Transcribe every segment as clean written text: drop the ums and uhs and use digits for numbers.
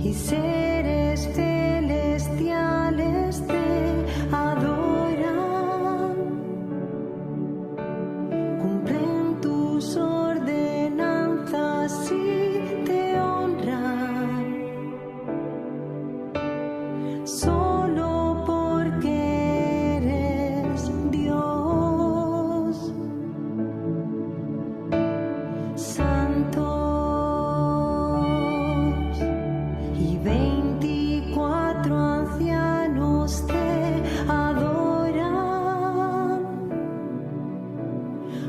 y seres celestiales te adoran, cumplen tus ordenanzas y te honran, solo porque eres Dios santo. Y 24 ancianos te adoran,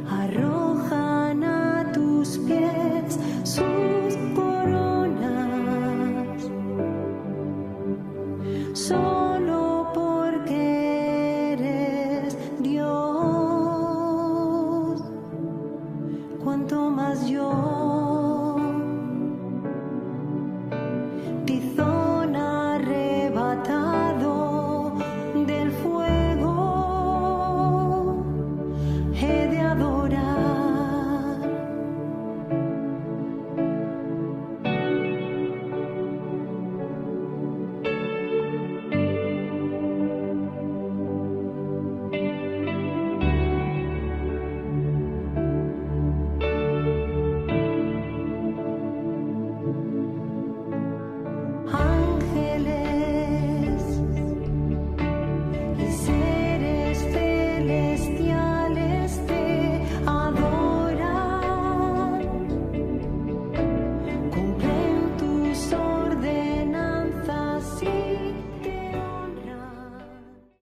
arrojan a tus pies sus coronas, solo porque eres Dios. Cuanto más yo, Tizón